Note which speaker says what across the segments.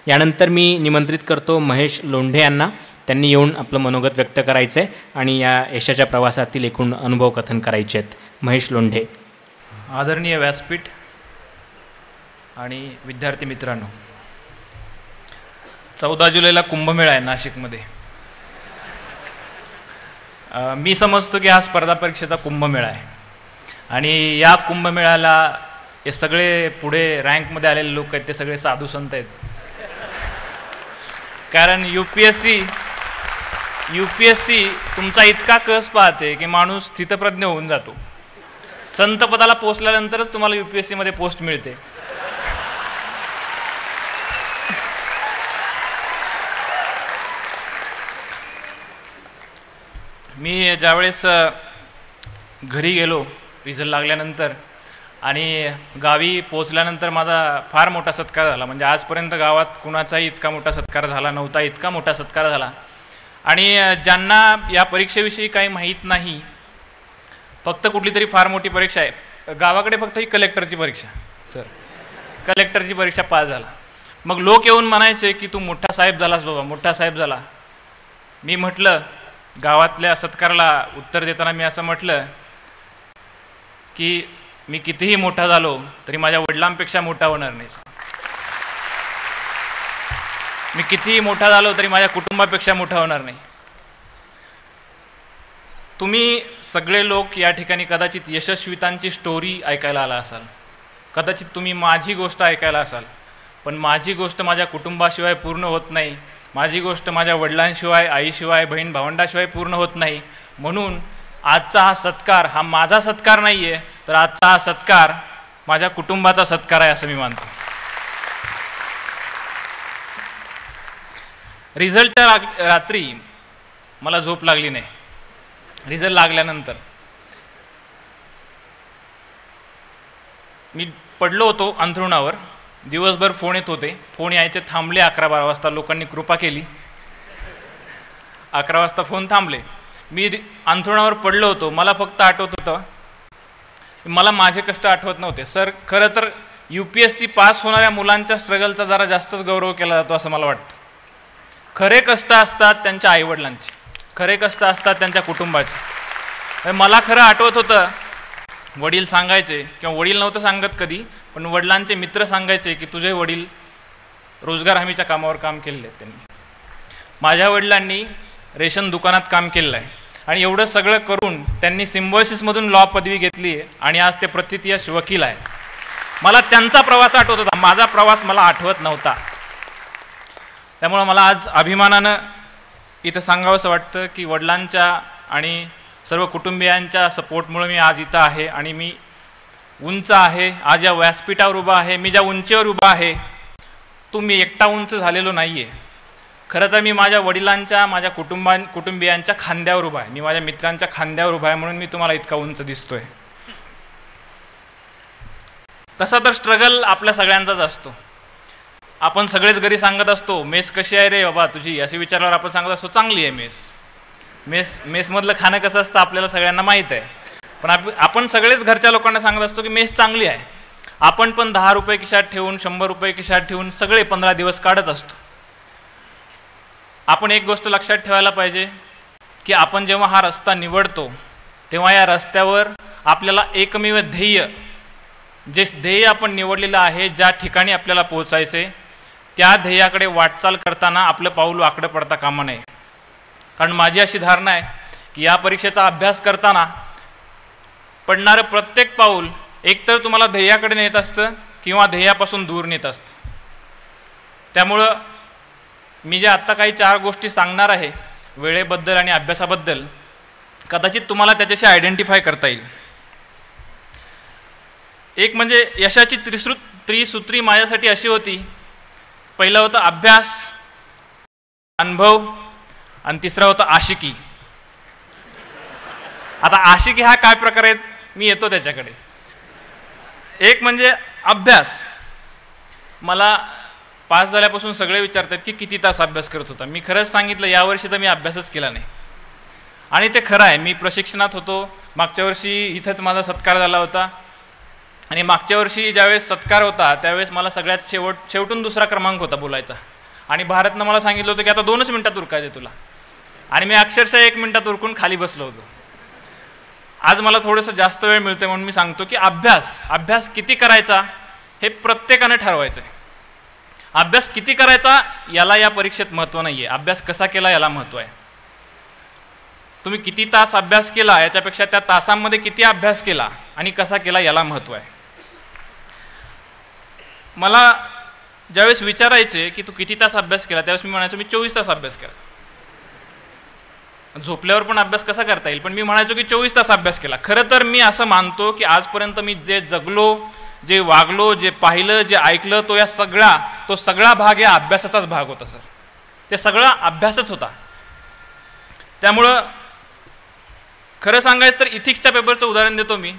Speaker 1: यानंतर मी निमंत्रित करतो महेश लोंढे यांना. त्यांनी येऊन आपलं मनोगत व्यक्त करायचं आहे आणि या यशाच्या प्रवासातील एकूण अनुभव कथन करायचे आहेत. महेश लोंढे.
Speaker 2: आदरणीय व्यासपीठ आणि विद्यार्थी मित्रांनो, 14 जुलैला कुंभमेळा आहे नाशिकमध्ये. मी समजतो की हा स्पर्धा परीक्षेचा कुंभमेळा आहे आणि या कुंभमेळ्याला हे सगळे पुढे रँकमध्ये आलेले लोक आहेत ते सगळे साधू संत आहेत. कारण यूपीएससी तुमचा इतका कस पाहते की माणूस स्थितप्रज्ञ होऊन जातो. संत पदाला पोचल्यानंतरच तुम्हाला यूपीएससीमध्ये पोस्ट मिळते. मी ज्यावेळेस घरी गेलो रिझल्ट लागल्यानंतर आणि गावी पोचल्यानंतर माझा फार मोठा सत्कार झाला. म्हणजे आजपर्यंत गावात कुणाचाही इतका मोठा सत्कार झाला नव्हता, इतका मोठा सत्कार झाला. आणि ज्यांना या परीक्षेविषयी काही माहीत नाही, फक्त कुठली तरी फार मोठी परीक्षा आहे, गावाकडे फक्त ही कलेक्टरची परीक्षा, सर कलेक्टरची परीक्षा पास झाला. मग लोक येऊन म्हणायचे की तू मोठा साहेब झालास बाबा, मोठा साहेब झाला. मी म्हटलं, गावातल्या सत्काराला उत्तर देताना मी असं म्हटलं की मी कितीही मोठा झालो तरी माझ्या वडिलांपेक्षा मोठा होणार नाही. मी कितीही मोठा झालो तरी माझ्या कुटुंबापेक्षा मोठा होणार नाही. तुम्ही सगळे लोक या ठिकाणी कदाचित यशस्वितांची स्टोरी ऐकायला आला असाल, कदाचित तुम्ही माझी गोष्ट ऐकायला असाल, पण माझी गोष्ट माझ्या कुटुंबाशिवाय पूर्ण होत नाही. माझी गोष्ट माझ्या वडिलांशिवाय, आईशिवाय, बहीण भावंडाशिवाय पूर्ण होत नाही. म्हणून आजचा हा सत्कार हा माझा सत्कार नाही आहे, तर आजचा हा सत्कार माझ्या कुटुंबाचा सत्कार आहे असं मी मानतो. रिझल्टच्या रात्री मला झोप लागली नाही. रिझल्ट लागल्यानंतर मी पडलो होतो अंथरुणावर. दिवसभर फोन येत होते, फोन यायचे थांबले 11-12 वाजता. लोकांनी कृपा केली, 11 वाजता फोन थांबले. मी अंथरुणावर पडलो होतो. मला फक्त आठवत होतं, मला माझे कष्ट आठवत नव्हते. सर, खरं तर UPSC पास होणाऱ्या मुलांच्या स्ट्रगलचा जरा जास्तच गौरव केला जातो असं मला वाटतं. खरे कष्ट असतात त्यांच्या आईवडिलांचे, खरे कष्ट असतात त्यांच्या कुटुंबाचे. मला खरं आठवत होतं, वडील सांगायचे, किंवा वडील नव्हतं सांगत कधी, पण वडिलांचे मित्र सांगायचे की तुझे वडील रोजगार हमीच्या कामावर काम केलेले आहेत. त्यांनी, माझ्या वडिलांनी रेशन दुकानात काम केलेलं आहे आणि एवढं सगळं करून त्यांनी सिम्बॉयसिसमधून लॉ पदवी घेतली आहे आणि आज ते प्रथितयश वकील आहे. मला त्यांचा प्रवास आठवत होता, माझा प्रवास मला आठवत नव्हता. त्यामुळं मला आज अभिमानानं इथं सांगावंसं वाटतं की वडिलांच्या आणि सर्व कुटुंबियांच्या सपोर्टमुळे मी आज इथं आहे आणि मी उंच आहे. आज या व्यासपीठावर उभा आहे. मी ज्या उंचीवर उभा आहे तो मी एकटा उंच झालेलो नाही आहे. खरं तर मी माझ्या वडिलांच्या, माझ्या कुटुंबियांच्या खांद्यावर उभा आहे. मी माझ्या मित्रांच्या खांद्यावर उभा आहे, म्हणून मी तुम्हाला इतका उंच दिसतोय. तसा तर स्ट्रगल आपल्या सगळ्यांचाच असतो. आपण सगळेच घरी सांगत असतो, मेस कशी आहे रे बाबा तुझी, असे विचारल्यावर आपण सांगत असतो चांगली आहे मेसमधलं खाणं कसं असतं आपल्याला सगळ्यांना माहीत आहे. पण आपण सगळेच घरच्या लोकांना सांगत असतो की मेस चांगली आहे. आपण पण 10 रुपये खिशात ठेवून, 100 रुपये खिशात ठेवून सगळे 15 दिवस काढत असतो. आपण एक गोष्ट लक्षात ठेवायला पाहिजे की आपण जेव्हा हा रस्ता निवडतो तेव्हा या रस्त्यावर आपल्याला एकमेव ध्येय, जे ध्येय आपण निवडलेलं आहे, ज्या ठिकाणी आपल्याला पोहोचायचे, त्या ध्येयाकडे वाटचाल करताना आपलं पाऊल वाकडं पडता कामा नये. कारण माझी अशी धारणा आहे की या परीक्षेचा अभ्यास करताना पडणारं प्रत्येक पाऊल एकतर तुम्हाला ध्येयाकडे नेत असतं किंवा ध्येयापासून दूर नेत असतं. त्यामुळं मी जे आत्ता काही 4 गोष्टी सांगणार आहे वेळेबद्दल आणि अभ्यासाबद्दल, कदाचित तुम्हाला त्याच्याशी आयडेंटिफाय करता येईल. एक म्हणजे यशाची त्रिसूत्री माझ्यासाठी अशी होती. पहिलं होतं अभ्यास, अनुभव आणि तिसरा होता आशिकी. आता आशिकी हा काय प्रकार आहे मी येतो त्याच्याकडे. एक म्हणजे अभ्यास. मला पास झाल्यापासून सगळे विचारतात की किती तास अभ्यास करत होता. मी खरंच सांगितलं यावर्षी तर मी अभ्यासच केला नाही आणि ते खरं आहे. मी प्रशिक्षणात होतो. मागच्या वर्षी इथंच माझा सत्कार झाला होता आणि मागच्या वर्षी ज्यावेळेस सत्कार होता त्यावेळेस मला सगळ्यात शेवटून 2रा क्रमांक होता बोलायचा. आणि भारतनं मला सांगितलं होतं की आता 2च मिनिटात उरकायचे तुला, आणि मी अक्षरशः 1 मिनिटात उरकून खाली बसलो होतो. आज मला थोडंसं जास्त वेळ मिळते म्हणून मी सांगतो की अभ्यास किती करायचा हे प्रत्येकाने ठरवायचं आहे. अभ्यास किती करायचा याला या परीक्षेत महत्त्व नाही आहे, अभ्यास कसा केला याला महत्त्व आहे. तुम्ही किती तास अभ्यास केला याच्यापेक्षा त्या तासांमध्ये किती अभ्यास केला आणि कसा केला याला महत्त्व आहे. मला ज्यावेळेस विचारायचे की तू किती तास अभ्यास केला, त्यावेळेस मी म्हणायचो मी 24 तास अभ्यास केला. झोपल्यावर पण अभ्यास कसा करता येईल, पण मी म्हणायचो की 24 तास अभ्यास केला. खरं तर मी असं मानतो की आजपर्यंत मी जे जगलो, जे वागलो, जे पाहिलं, जे ऐकलं, तो सगळा भाग या अभ्यासाचाच भाग होता सर. ते सगळा अभ्यासच होता. त्यामुळं खरं सांगायचं तर इथिक्सच्या पेपरचं उदाहरण देतो मी.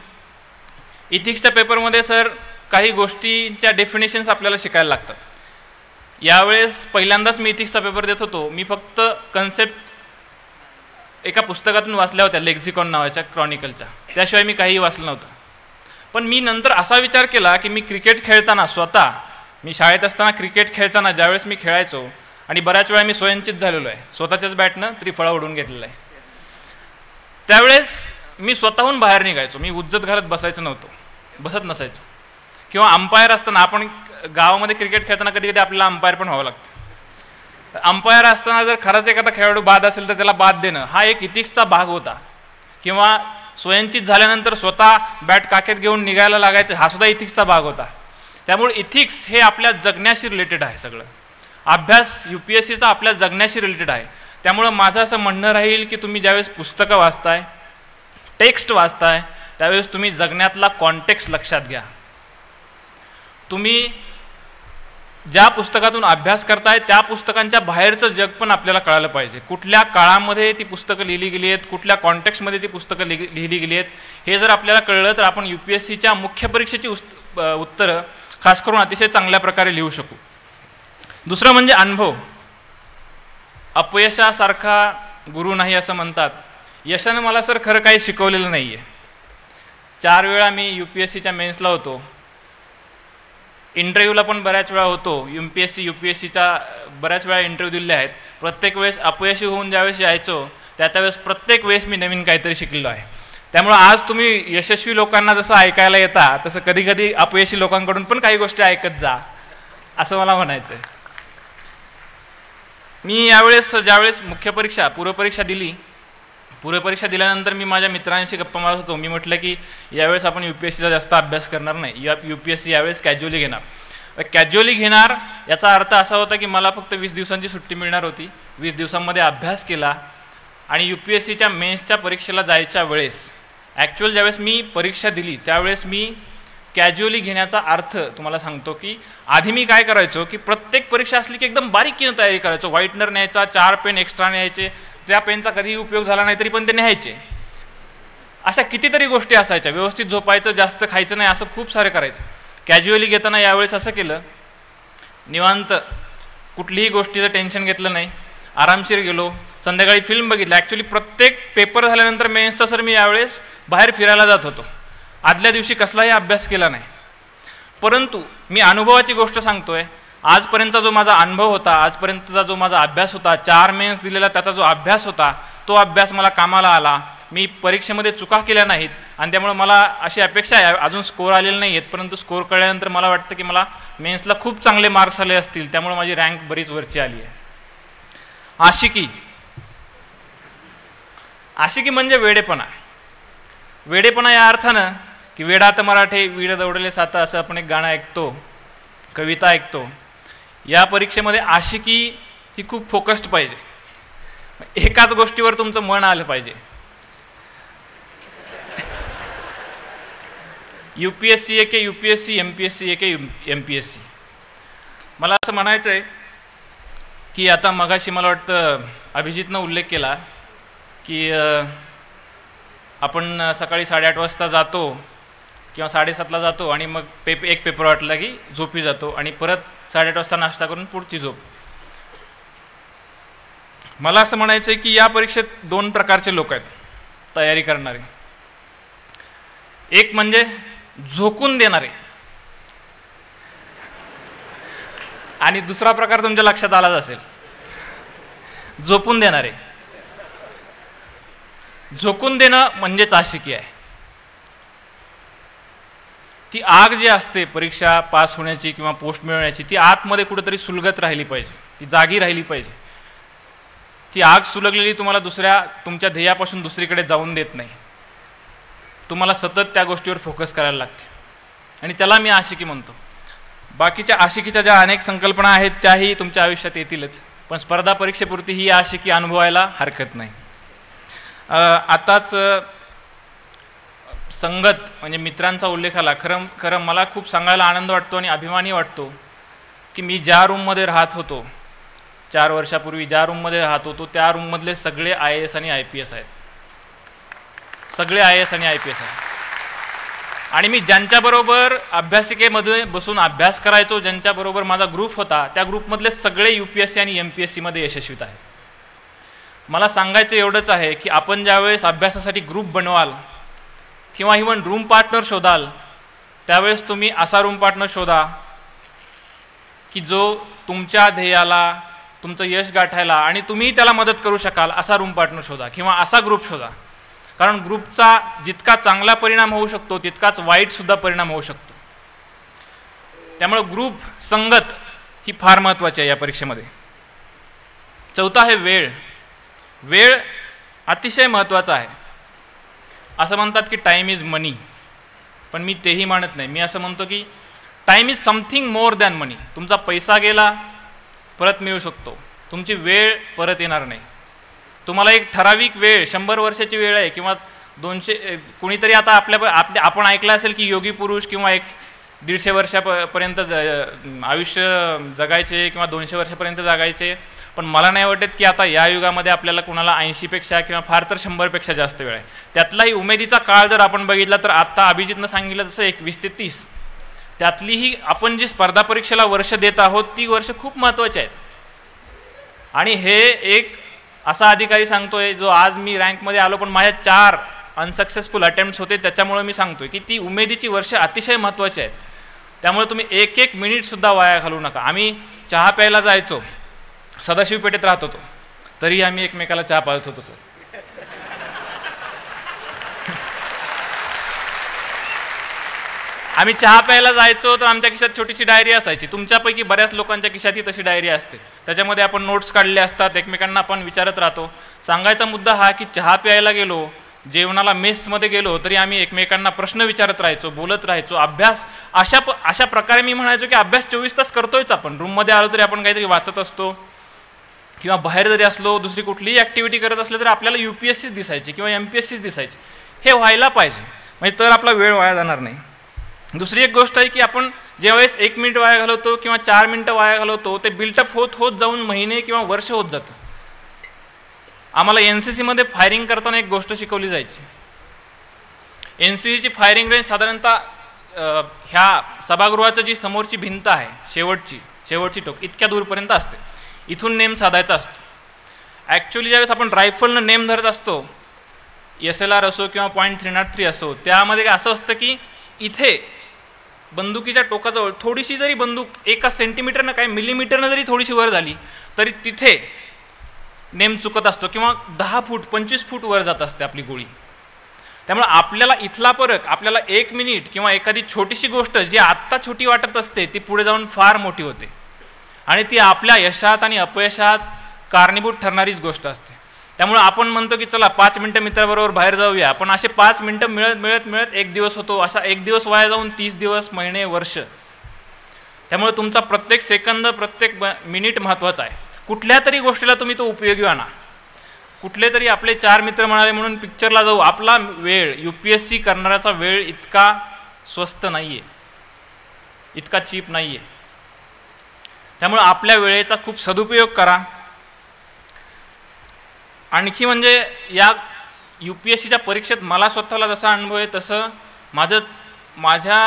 Speaker 2: इथिक्सच्या पेपरमध्ये सर काही गोष्टींच्या डेफिनेशन्स आपल्याला शिकायला लागतात. यावेळेस पहिल्यांदाच मी इथिक्सचा पेपर देत होतो. मी फक्त कन्सेप्ट एका पुस्तकातून वाचल्या होत्या, लेक्झिकॉन नावाच्या क्रॉनिकलच्या, त्याशिवाय मी काहीही वाचलं नव्हतं. पण मी नंतर असा विचार केला की मी क्रिकेट खेळताना मी शाळेत असताना क्रिकेट खेळताना ज्यावेळेस मी खेळायचो आणि बऱ्याच वेळा मी स्वयंचित झालेलो आहे, स्वतःच्याच बॅटनं त्रिफळा उडून घेतलेला आहे, त्यावेळेस मी स्वतःहून बाहेर निघायचो. मी उज्जत घालत बसत नसायचो. किंवा अंपायर असताना, आपण गावामध्ये क्रिकेट खेळताना कधी कधी आपल्याला अंपायर पण व्हावं लागतं. अंपायर असताना जर खरंच एखादा खेळाडू बाद असेल तर त्याला बाद देणं हा एक इथिक्सचा भाग होता. किंवा स्वयंचित झाल्यानंतर स्वतः बॅट काखेत घेऊन निघायला लागायचं हा सुद्धा इथिक्सचा भाग होता. त्यामुळे इथिक्स हे आपल्या जगण्याशी रिलेटेड आहे. सगळं अभ्यास UPSCचा आपल्या जगण्याशी रिलेटेड आहे. त्यामुळं माझं असं म्हणणं राहील की तुम्ही ज्यावेळेस पुस्तकं वाचताय, टेक्स्ट वाचताय, त्यावेळेस तुम्ही जगण्यातला कॉन्टेक्स्ट लक्षात घ्या. तुम्ही ज्या पुस्तकातून अभ्यास करताय त्या पुस्तकांच्या बाहेरचं जग पण आपल्याला कळालं पाहिजे. कुठल्या काळामध्ये ती पुस्तकं लिहिली गेली आहेत, कुठल्या कॉन्टेक्स्टमध्ये ती पुस्तकं लिहिली गेली आहेत, हे जर आपल्याला कळलं तर आपण UPSCच्या मुख्य परीक्षेची उत्तरं खास करून अतिशय चांगल्या प्रकारे लिहू शकू. दुसरं म्हणजे अनुभव. अपयशासारखा गुरु नाही असं म्हणतात. यशानं मला सर खरं काही शिकवलेलं नाही आहे. 4 वेळा मी UPSCच्या मेन्सला होतो, इंटरव्ह्यूला पण बऱ्याच वेळा होतो. UPSCच्या बऱ्याच वेळा इंटरव्ह्यू दिले आहेत. प्रत्येक वेळेस अपयशी होऊन ज्यावेळेस यायचो त्यावेळेस प्रत्येक वेळेस मी नवीन काहीतरी शिकलेलो आहे. त्यामुळं आज तुम्ही यशस्वी लोकांना जसं ऐकायला येता तसं कधी कधी अपयशी लोकांकडून पण काही गोष्टी ऐकत जा, असं मला म्हणायचं आहे. मी ज्यावेळेस मुख्य परीक्षा पूर्वपरीक्षा दिल्यानंतर मी माझ्या मित्रांशी गप्पा मारत होतो. मी म्हटलं की यावेळेस आपण UPSCचा जास्त अभ्यास करणार नाही, UPSC यावेळेस कॅज्युअली घेणार. कॅज्युअली घेणार याचा अर्थ असा होता की मला फक्त 20 दिवसांची सुट्टी मिळणार होती. 20 दिवसांमध्ये अभ्यास केला आणि UPSCच्या मेन्सच्या परीक्षेला जायच्या वेळेस ॲक्च्युअल ज्यावेळेस मी परीक्षा दिली त्यावेळेस मी कॅज्युअली घेण्याचा अर्थ तुम्हाला सांगतो की आधी मी काय करायचो की प्रत्येक परीक्षा असली की एकदम बारीकीनं तयारी करायचो. व्हाईटनर न्यायचा, 4 पेन एक्स्ट्रा न्यायचे, त्या पेनचा कधीही उपयोग झाला नाही तरी पण ते न्यायचे. अशा कितीतरी गोष्टी असायच्या. व्यवस्थित झोपायचं, जास्त खायचं नाही, असं खूप सारं करायचं. कॅज्युअली घेताना यावेळेस असं केलं, निवांत कुठलीही गोष्टीचं टेन्शन घेतलं नाही, आरामशीर गेलो. संध्याकाळी फिल्म बघितलं. ॲक्च्युली प्रत्येक पेपर झाल्यानंतर मेन्सचा सर मी यावेळेस बाहेर फिरायला जात होतो. आदल्या दिवशी कसलाही अभ्यास केला नाही. परंतु मी अनुभवाची गोष्ट सांगतोय. आजपर्यंतचा जो माझा अनुभव होता, आजपर्यंतचा जो माझा अभ्यास होता, 4 मेन्स दिलेला त्याचा जो अभ्यास होता, तो अभ्यास मला कामाला आला. मी परीक्षेमध्ये चुका केल्या नाहीत आणि त्यामुळे मला अशी अपेक्षा आहे, अजून स्कोर आलेले नाही आहेत, परंतु स्कोर कळल्यानंतर मला वाटतं की मला मेन्सला खूप चांगले मार्क्स आले असतील, त्यामुळे माझी रँक बरीच वरची आली आहे. आशिकी म्हणजे वेडेपणा या अर्थानं की वेडात मराठे वीड दौडले साता असं आपण एक गाणं ऐकतो, कविता ऐकतो. या परीक्षेमध्ये आशिकी ही खूप फोकस्ड पाहिजे. एकाच गोष्टीवर तुमचं मन आलं पाहिजे. UPSC एके UPSC, MPSC एके MPSC. मला असं म्हणायचं आहे की आता मगाशी मला वाटतं अभिजितनं उल्लेख केला की आपण सकाळी 8:30 वाजता जातो किंवा 7:30ला जातो आणि मग एक पेपर वाटला की झोपी जातो आणि परत 8:30 वाजता नाश्ता करून पुढची झोप. मला असं म्हणायचं आहे की या परीक्षेत 2 प्रकारचे लोक आहेत तयारी करणारे. एक म्हणजे झोकून देणारे. आणि दुसरा प्रकार तुमच्या लक्षात आलाच असेल, झोपून देणारे. झोकून देणं म्हणजेच आशिकी आहे. ती आग जी असते परीक्षा पास होण्याची किंवा पोस्ट मिळवण्याची, ती आतमध्ये कुठेतरी सुलगत राहिली पाहिजे, ती जागी राहिली पाहिजे. ती आग सुलगलेली तुम्हाला तुमच्या ध्येयापासून दुसरीकडे जाऊन देत नाही. तुम्हाला सतत त्या गोष्टीवर फोकस करायला लागते आणि त्याला मी आशिकी म्हणतो. बाकीच्या आशिकीच्या ज्या अनेक संकल्पना आहेत त्याही तुमच्या आयुष्यात येतीलच, पण स्पर्धा परीक्षेपुरती ही आशिकी अनुभवायला हरकत नाही. आताच संगत म्हणजे मित्रांचा उल्लेख आला. खरं मला खूप सांगायला आनंद वाटतो आणि अभिमानी वाटतो की मी ज्या रूममध्ये राहत होतो 4 वर्षापूर्वी, ज्या रूममध्ये राहत होतो त्या रूममधले सगळे IAS आणि IPS आहेत. सगळे IAS आणि IPS आहेत. आणि मी ज्यांच्याबरोबर अभ्यासिकेमध्ये बसून अभ्यास करायचो, ज्यांच्याबरोबर माझा ग्रुप होता, त्या ग्रुपमधले सगळे UPSC आणि MPSC मध्ये यशस्वीत आहेत. मला सांगायचं एवढंच आहे की आपण ज्यावेळेस अभ्यासासाठी ग्रुप बनवाल किंवा इव्हन रूम पार्टनर शोधाल, त्यावेळेस तुम्ही असा रूम पार्टनर शोधा की जो तुमच्या ध्येयाला, तुमचं यश गाठायला आणि तुम्ही त्याला मदत करू शकाल असा रूम पार्टनर शोधा किंवा असा ग्रुप शोधा. कारण ग्रुपचा जितका चांगला परिणाम होऊ शकतो तितकाच वाईटसुद्धा परिणाम होऊ शकतो. त्यामुळे ग्रुप संगत ही फार महत्त्वाची आहे या परीक्षेमध्ये. चौथा आहे वेळ. वेळ अतिशय महत्त्वाचा आहे. असं म्हणतात की टाईम इज मनी, पण मी तेही मानत नाही. मी असं म्हणतो की time is something more than money. तुमचा पैसा गेला परत मिळू शकतो, तुमची वेळ परत येणार नाही. तुम्हाला एक ठराविक वेळ 100 वर्षाची वेळ आहे किंवा 200, कुणीतरी आता आपण ऐकलं असेल की योगी पुरुष किंवा 150 वर्षापर्यंत आयुष्य जगायचे किंवा 200 वर्षापर्यंत जगायचे. पण मला नाही वाटत की आता या युगामध्ये आपल्याला कुणाला 80पेक्षा किंवा फार तर 100पेक्षा जास्त वेळ आहे. त्यातलाही उमेदीचा काळ जर आपण बघितला तर आत्ता अभिजितनं सांगितलं तसं 21 ते 30, त्यातलीही आपण जी स्पर्धा परीक्षेला वर्ष देत आहोत ती वर्ष खूप महत्त्वाची आहेत. आणि हे एक असा अधिकारी सांगतोय जो आज मी रँकमध्ये आलो पण माझ्या 4 अनसक्सेसफुल अटेम्प्ट्स होते, त्याच्यामुळे मी सांगतोय की ती उमेदीची वर्ष अतिशय महत्त्वाची आहेत. त्यामुळे तुम्ही एक मिनिटसुद्धा वाया घालवू नका. आम्ही चहा प्यायला जायचो, सदाशिव पेठेत राहत होतो, तरी आम्ही एकमेकाला चहा पाजत होतो सर. आम्ही चहा प्यायला जायचो तर आमच्या खिशात छोटीशी डायरी असायची. तुमच्यापैकी बऱ्याच लोकांच्या खिशातही तशी डायरी असते. त्याच्यामध्ये आपण नोट्स काढले असतात, एकमेकांना आपण विचारत राहतो. सांगायचा मुद्दा हा की चहा प्यायला गेलो, जेवणाला मेसमध्ये गेलो तरी आम्ही एकमेकांना प्रश्न विचारत राहायचो, बोलत राहायचो. अभ्यास अशा प्रकारे मी म्हणायचो की अभ्यास 24 तास करतोयच आपण. रूममध्ये आलो तरी आपण काहीतरी वाचत असतो किंवा बाहेर जरी असलो दुसरी कुठलीही ॲक्टिव्हिटी करत असलं तरी आपल्याला UPSCच दिसायची किंवा MPSCच दिसायची. हे व्हायला पाहिजे, म्हणजे तर आपला वेळ वाया जाणार नाही. दुसरी एक गोष्ट आहे की आपण ज्यावेळेस 1 मिनिट वाया घालवतो किंवा 4 मिनिटं वाया घालवतो ते बिल्टअप होत जाऊन महिने किंवा वर्ष होत जातं. आम्हाला NCC मध्ये फायरिंग करताना एक गोष्ट शिकवली जायची. NCCची फायरिंग रेंज साधारणतः ह्या सभागृहाचं जी समोरची भिंत आहे शेवटची टोक इतक्या दूरपर्यंत असते. इथून नेम साधायचा असतो. ॲक्च्युली ज्यावेळेस आपण रायफलनं नेम धरत असतो, SLR असो किंवा .303 असो, त्यामध्ये असं असतं की इथे बंदुकीच्या टोकाजवळ थोडीशी जरी बंदूक 1 सेंटीमीटरनं काय मिलीमीटरनं जरी थोडीशी वर झाली तरी तिथे नेम चुकत असतो किंवा 10 फूट 25 फूट वर जात असते आपली गोळी. त्यामुळे आपल्याला इथला फरक, आपल्याला 1 मिनिट किंवा एखादी छोटीशी गोष्ट जी आत्ता छोटी वाटत असते ती पुढे जाऊन फार मोठी होते आणि ती आपल्या यशात आणि अपयशात कारणीभूत ठरणारीच गोष्ट असते. त्यामुळे आपण म्हणतो की चला 5 मिनिटं मित्राबरोबर बाहेर जाऊया, पण असे 5 मिनिटं मिळत 1 दिवस होतो. असा 1 दिवस वाया जाऊन 30 दिवस, महिने, वर्ष. त्यामुळे तुमचा प्रत्येक सेकंद, प्रत्येक मिनिट महत्त्वाचा आहे. कुठल्या तरी गोष्टीला तुम्ही तो उपयोगी आणा. कुठले तरी आपले 4 मित्र म्हणाले म्हणून पिक्चरला जाऊ. आपला वेळ, UPSC करणाऱ्याचा वेळ इतका स्वस्त नाही आहे, इतका चीप नाही आहे. त्यामुळे आपल्या वेळेचा खूप सदुपयोग करा. आणखी म्हणजे या UPSCच्या परीक्षेत मला स्वतःला जसा अनुभव आहे तसं माझ्या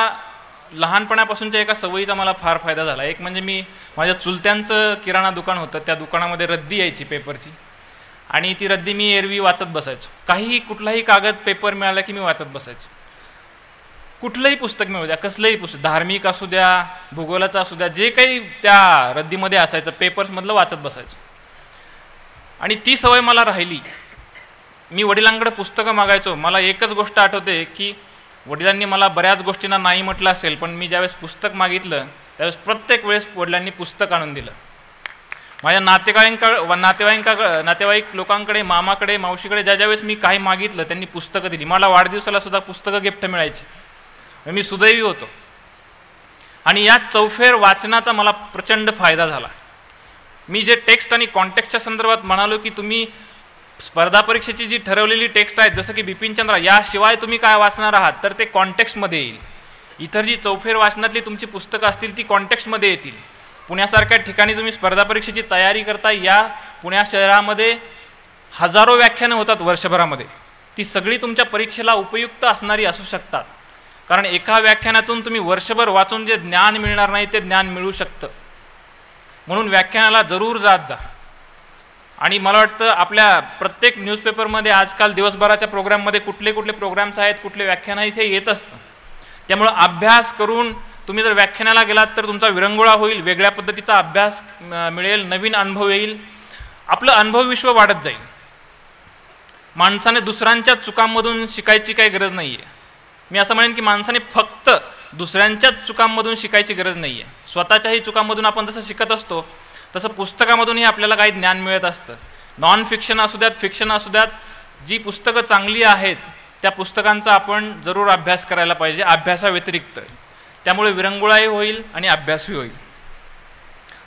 Speaker 2: लहानपणापासूनच्या एका सवयीचा मला फार फायदा झाला. एक म्हणजे मी माझ्या चुलत्यांचं किराणा दुकान होतं, त्या दुकानामध्ये रद्दी यायची पेपरची आणि ती रद्दी मी एरवी वाचत बसायचो. कुठलाही कागद पेपर मिळाला की मी वाचत बसायचो. कुठलंही पुस्तक मिळू द्या, कसलंही पुस्तक, धार्मिक असू द्या, भूगोलाचं असू द्या, जे काही त्या रद्दीमध्ये असायचं पेपर्समधलं वाचत बसायचं. आणि ती सवय मला राहिली. मी वडिलांकडे पुस्तकं मागायचो. मला एकच गोष्ट आठवते की वडिलांनी मला बऱ्याच गोष्टींना नाही म्हटलं असेल, पण मी ज्यावेळेस पुस्तक मागितलं त्यावेळेस प्रत्येक वेळेस वडिलांनी पुस्तक आणून दिलं. माझ्या नातेवाईक लोकांकडे, मामाकडे, मावशीकडे ज्यावेळेस मी काही मागितलं त्यांनी पुस्तकं दिली. मला वाढदिवसाला सुद्धा पुस्तकं गिफ्ट मिळायची. मी सुदैवी होतो. आणि या चौफेर वाचनाचा मला प्रचंड फायदा झाला. मी जे टेक्स्ट आणि कॉन्टेक्स्टच्या संदर्भात म्हणालो की तुम्ही स्पर्धा परीक्षेची जी ठरवलेली टेक्स्ट आहेत, जसं की बिपिनचंद्र, याशिवाय तुम्ही काय वाचणार आहात तर ते कॉन्टेक्स्टमध्ये येईल. इतर जी चौफेर वाचनातली तुमची पुस्तकं असतील ती कॉन्टेक्स्टमध्ये येतील. पुण्यासारख्या ठिकाणी तुम्ही स्पर्धा परीक्षेची तयारी करता, या पुण्या शहरामध्ये हजारो व्याख्यानं होतात वर्षभरामध्ये. ती सगळी तुमच्या परीक्षेला उपयुक्त असणारी असू शकतात, कारण एका व्याख्यानातून तुम्ही वर्षभर वाचून जे ज्ञान मिळणार नाही ते ज्ञान मिळू शकतं. म्हणून व्याख्यानाला जरूर जात जा. आणि मला वाटतं आपल्या प्रत्येक न्यूजपेपरमध्ये आजकाल दिवसभराच्या प्रोग्राममध्ये कुठले कुठले प्रोग्राम्स आहेत, कुठले व्याख्यान आहेत हे येत असतं. त्यामुळं अभ्यास करून तुम्ही जर व्याख्यानाला गेलात तर तुमचा विरंगुळा होईल, वेगळ्या पद्धतीचा अभ्यास मिळेल, नवीन अनुभव येईल, आपलं अनुभव विश्व वाढत जाईल. माणसाने दुसऱ्यांच्या चुकांमधून शिकायची काही गरज नाही आहे. मी असं म्हणेन की माणसाने फक्त दुसऱ्यांच्याच चुकांमधून शिकायची गरज नाही आहे. स्वतःच्याही चुकांमधून आपण जसं शिकत असतो तसं पुस्तकामधूनही आपल्याला काही ज्ञान मिळत असतं. नॉन फिक्शन असू द्यात, फिक्शन असू द्यात, जी पुस्तकं चांगली आहेत त्या पुस्तकांचा आपण जरूर अभ्यास करायला पाहिजे अभ्यासाव्यतिरिक्त. त्यामुळे विरंगुळाही होईल आणि अभ्यासही होईल.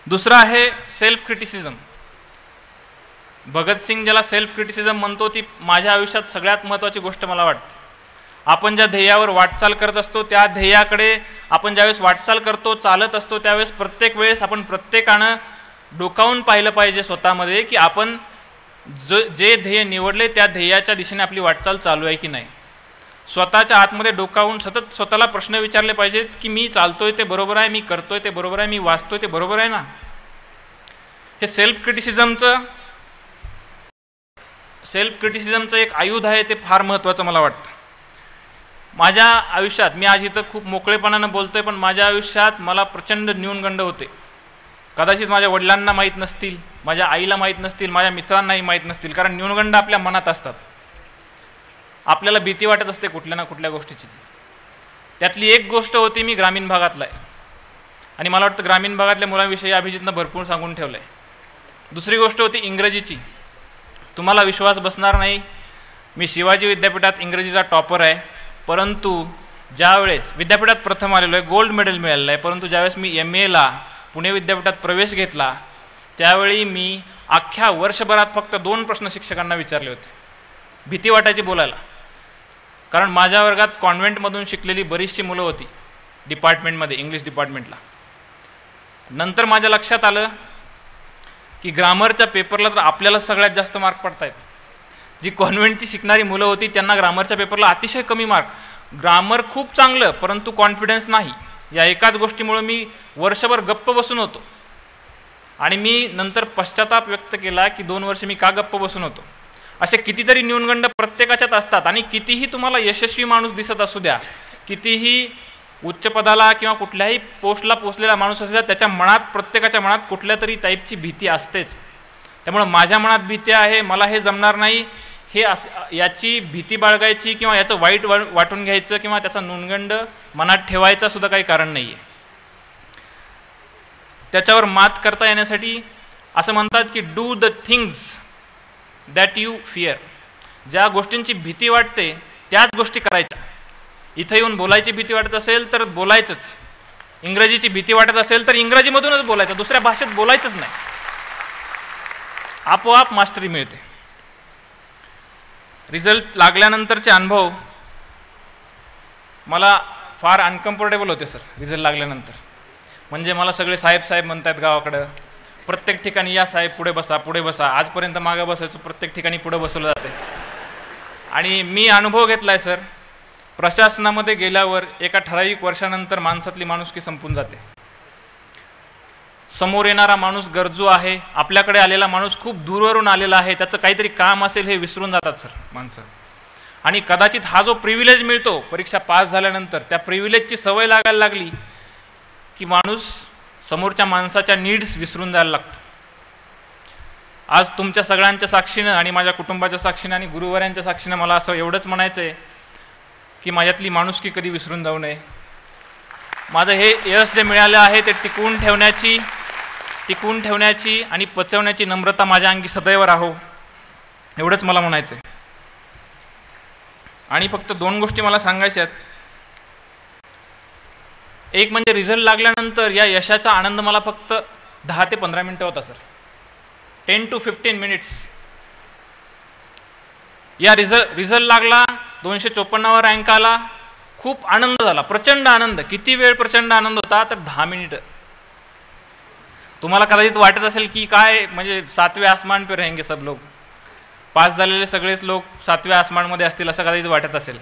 Speaker 2: दुसरं आहे सेल्फ क्रिटिसिझम. भगतसिंग ज्याला सेल्फ क्रिटिसिझम म्हणतो ती माझ्या आयुष्यात सगळ्यात महत्त्वाची गोष्ट मला वाटते. आपण ज्या ध्येयावर वाटचाल करत असतो त्या ध्येयाकडे आपण ज्यावेळेस वाटचाल करतो, चालत असतो, त्यावेळेस प्रत्येक वेळेस आपण प्रत्येकानं डोकावून पाहिलं पाहिजे स्वतःमध्ये की आपण जे ध्येय निवडले त्या ध्येयाच्या दिशेने आपली वाटचाल चालू आहे की नाही. स्वतःच्या आतमध्ये डोकावून सतत स्वतःला प्रश्न विचारले पाहिजेत की मी चालतोय ते बरोबर आहे, मी करतोय ते बरोबर आहे, मी वाचतोय ते बरोबर आहे ना. हे सेल्फ क्रिटिसिझमचं एक आयुध आहे, ते फार महत्त्वाचं मला वाटतं. माझ्या आयुष्यात, मी आज इथं खूप मोकळेपणानं बोलतोय, पण माझ्या आयुष्यात मला प्रचंड न्यूनगंड होते. कदाचित माझ्या वडिलांना माहीत नसतील, माझ्या आईला माहीत नसतील, माझ्या मित्रांनाही माहीत नसतील, कारण न्यूनगंड आपल्या मनात असतात. आपल्याला भीती वाटत असते कुठल्या ना कुठल्या गोष्टीची. त्यातली एक गोष्ट होती, मी ग्रामीण भागातला आहे आणि मला वाटतं ग्रामीण भागातल्या मुलांविषयी अभिजितनं भरपूर सांगून ठेवलं आहे. दुसरी गोष्ट होती इंग्रजीची. तुम्हाला विश्वास बसणार नाही, मी शिवाजी विद्यापीठात इंग्रजीचा टॉपर आहे, परंतु ज्यावेळेस विद्यापीठात प्रथम आलेलो आहे, गोल्ड मेडल मिळालेलं आहे, परंतु ज्यावेळेस मी MA पुणे विद्यापीठात प्रवेश घेतला त्यावेळी मी अख्ख्या वर्षभरात फक्त 2 प्रश्न शिक्षकांना विचारले होते. भीती वाटायची बोलायला, कारण माझ्या वर्गात कॉन्व्हेंटमधून शिकलेली बरीचशी मुलं होती डिपार्टमेंटमध्ये, इंग्लिश डिपार्टमेंटला. नंतर माझ्या लक्षात आलं की ग्रामरच्या पेपरला तर आपल्याला सगळ्यात जास्त मार्क पडत आहेत. जी कॉन्व्हेंटची शिकणारी मुलं होती त्यांना ग्रामरच्या पेपरला अतिशय कमी मार्क. ग्रामर खूप चांगलं, परंतु कॉन्फिडन्स नाही. या एकाच गोष्टीमुळे मी वर्षभर गप्प बसून होतो आणि मी नंतर पश्चाताप व्यक्त केला की 2 वर्ष मी का गप्प बसून होतो. असे कितीतरी न्यूनगंड प्रत्येकाच्यात असतात आणि कितीही तुम्हाला यशस्वी माणूस दिसत असू द्या, कितीही उच्च पदाला किंवा कुठल्याही पोस्टला पोचलेला माणूस असू द्या, त्याच्या मनात, प्रत्येकाच्या मनात कुठल्या तरी टाईपची भीती असतेच. त्यामुळे माझ्या मनात भीती आहे, मला हे जमणार नाही, हे याची भीती बाळगायची किंवा याचं वाईट वाटून घ्यायचं किंवा त्याचा न्यूनगंड मनात ठेवायचा सुद्धा काही कारण नाही आहे. त्याच्यावर मात करता येण्यासाठी असं म्हणतात की do the things that you fear. ज्या गोष्टींची भीती वाटते त्याच गोष्टी करायच्या. इथं येऊन बोलायची भीती वाटत असेल तर बोलायचंच, इंग्रजीची भीती वाटत असेल तर इंग्रजीमधूनच बोलायचं, दुसऱ्या भाषेत बोलायचंच नाही. आपोआप मास्टरी मिळते. रिझल्ट लागल्यानंतरचे अनुभव मला फार अनकम्फर्टेबल होते सर. रिझल्ट लागल्यानंतर म्हणजे मला सगळे साहेब साहेब म्हणतात गावाकडं, प्रत्येक ठिकाणी या साहेब पुढे बसा पुढे बसा. आजपर्यंत मागं बसायचो, प्रत्येक ठिकाणी पुढे बसवलं जाते. आणि मी अनुभव घेतला आहे सर, प्रशासनामध्ये गेल्यावर एका ठराविक वर्षानंतर माणसातली माणुसकी संपून जाते. समोर येणारा माणूस गरजू आहे, आपल्याकडे आलेला माणूस खूप दूरवरून आलेला आहे, त्याचं काहीतरी काम असेल हे विसरून जातात सर माणसं. आणि कदाचित हा जो प्रिव्हिलेज मिळतो परीक्षा पास झाल्यानंतर, त्या प्रिव्हिलेजची सवय लागायला लागली की माणूस समोरच्या माणसाच्या नीड्स विसरून जायला लागतो. आज तुमच्या सगळ्यांच्या साक्षीनं आणि माझ्या कुटुंबाच्या साक्षीनं आणि गुरुवाऱ्यांच्या साक्षीनं मला असं एवढंच म्हणायचं आहे की माझ्यातली माणुसकी कधी विसरून जाऊ नये. माझं हे यश जे मिळालं आहे ते टिकवून ठेवण्याची आणि पचवण्याची नम्रता माझ्या अंगी सदैव राहो, एवढंच मला म्हणायचं आहे. आणि फक्त 2 गोष्टी मला सांगायच्या आहेत. एक म्हणजे रिझल्ट लागल्यानंतर या यशाचा आनंद मला फक्त 10 ते 15 मिनिटं होता सर, 10 to 15 मिनिट्स. या रिझल्ट लागला, 254वा रँक आला, खूप आनंद झाला, प्रचंड आनंद. किती वेळ प्रचंड आनंद होता तर 10 मिनिटं. तुम्हाला कदाचित वाटत असेल की काय म्हणजे 7वें आसमान पे रहेंगे सब लोग, पास झालेले सगळेच लोक 7व्या आसमानमध्ये असतील असं कदाचित वाटत असेल.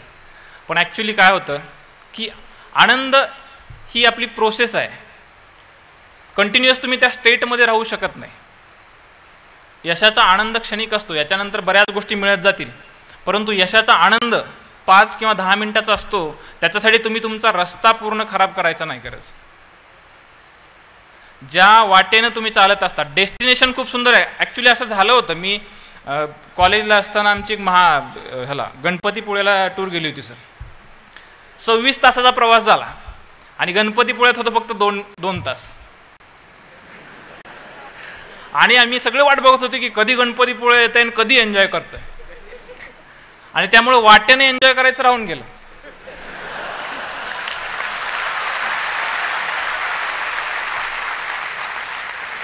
Speaker 2: पण ॲक्च्युली काय होतं की आनंद ही आपली प्रोसेस आहे. कंटिन्युअस तुम्ही त्या स्टेटमध्ये राहू शकत नाही. यशाचा आनंद क्षणिक असतो, याच्यानंतर बऱ्याच गोष्टी मिळत जातील, परंतु यशाचा आनंद 5 किंवा 10 मिनिटाचा असतो. त्याच्यासाठी तुम्ही तुमचा रस्ता पूर्ण खराब करायचा नाही गरज. ज्या वाटेनं तुम्ही चालत असता, डेस्टिनेशन खूप सुंदर आहे. ॲक्च्युली असं झालं होतं, मी कॉलेजला असताना आमची गणपतीपुळेला टूर गेली होती सर. 26 तासाचा प्रवास झाला आणि गणपतीपुळ्यात होतं फक्त 2 तास. आणि आम्ही सगळे वाट बघत होतो की कधी गणपतीपुळे येत आहे आणि कधी एन्जॉय करतोय. आणि त्यामुळे वाटेने एन्जॉय करायचं राहून गेलं.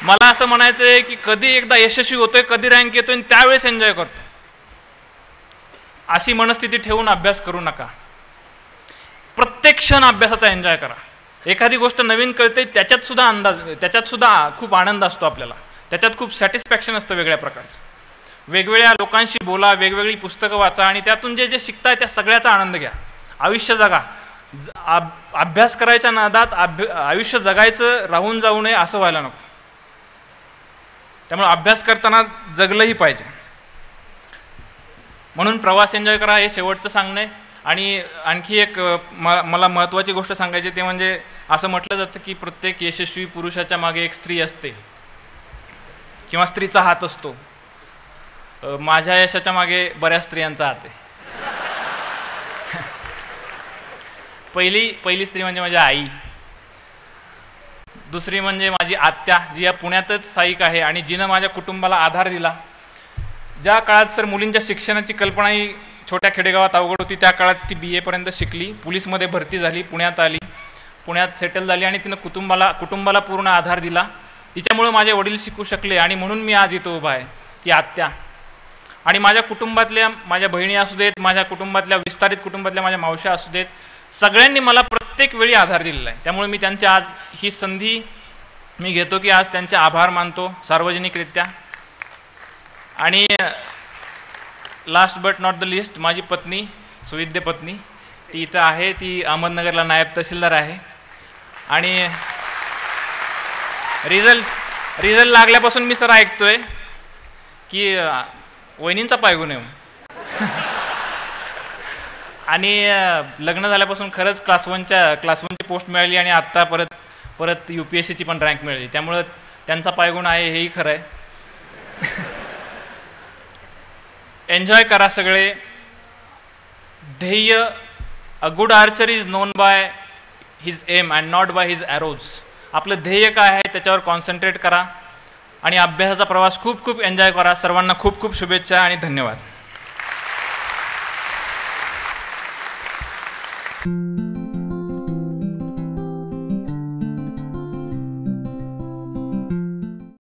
Speaker 2: मला असं म्हणायचं आहे की कधी एकदा यशस्वी होतोय, कधी रँक येतोय आणि त्यावेळेस एन्जॉय करतो, अशी मनस्थिती ठेवून अभ्यास करू नका. प्रत्येक क्षण अभ्यासाचा एन्जॉय करा. एखादी गोष्ट नवीन कळते त्याच्यात सुद्धा खूप आनंद असतो आपल्याला, त्याच्यात खूप सॅटिस्फॅक्शन असतं वेगळ्या प्रकारचं. वेगवेगळ्या लोकांशी बोला, वेगवेगळी पुस्तकं वाचा आणि त्यातून जे जे शिकताय त्या सगळ्याचा आनंद घ्या. आयुष्य जगा. अभ्यास करायच्या नादात आयुष्य जगायचं राहून जाऊ नये असं व्हायला नको. त्यामुळे अभ्यास करताना जगलंही पाहिजे. म्हणून प्रवास एन्जॉय करा, हे शेवटचं सांगणं आहे. आणि आणखी एक मला महत्त्वाची गोष्ट सांगायची ते म्हणजे असं म्हटलं जातं की प्रत्येक यशस्वी पुरुषाच्या मागे एक स्त्री असते किंवा स्त्रीचा हात असतो. माझ्या यशाच्या मागे बऱ्याच स्त्रियांचा हात आहे. पहिली स्त्री म्हणजे माझी आई, दुसरी म्हणजे माझी आत्या जी या पुण्यातच स्थायिक आहे आणि जिनं माझ्या कुटुंबाला आधार दिला. ज्या काळात सर मुलींच्या शिक्षणाची कल्पनाही छोट्या खेडेगावात अवघड होती, त्या काळात ती BA पर्यंत शिकली, पोलीसमध्ये भरती झाली, पुण्यात आली, पुण्यात सेटल झाली आणि तिनं कुटुंबाला पूर्ण आधार दिला. तिच्यामुळे माझे वडील शिकू शकले आणि म्हणून मी आज इथं उभा आहे. ती आत्या आणि माझ्या कुटुंबातल्या माझ्या बहिणी असू देत, माझ्या कुटुंबातल्या विस्तारित कुटुंबातल्या माझ्या मावश्या असू देत, सगळ्यांनी मला प्रत्येक वेळी आधार दिलेला आहे. त्यामुळे मी त्यांची आज ही संधी मी घेतो की आज त्यांचे आभार मानतो सार्वजनिकरित्या. आणि last but not the list, माझी पत्नी, सुविद्य पत्नी, ती इथं आहे. ती अहमदनगरला नायब तहसीलदार आहे. आणि रिझल्ट लागल्यापासून मी सर ऐकतोय की वहिनींचा पायगुण आहे. आणि लग्न झाल्यापासून खरंच क्लास 1ची पोस्ट मिळाली आणि आत्ता परत UPSCची पण रँक मिळाली. त्यामुळं त्यांचा पायगुण आहे हेही खरं आहे. एन्जॉय करा सगळे. ध्येय, a good Archer is known by his aim and not by his arrows. आपलं ध्येय काय आहे त्याच्यावर कॉन्सन्ट्रेट करा आणि अभ्यासाचा प्रवास खूप खूप एन्जॉय करा. सर्वांना खूप खूप शुभेच्छा आणि धन्यवाद.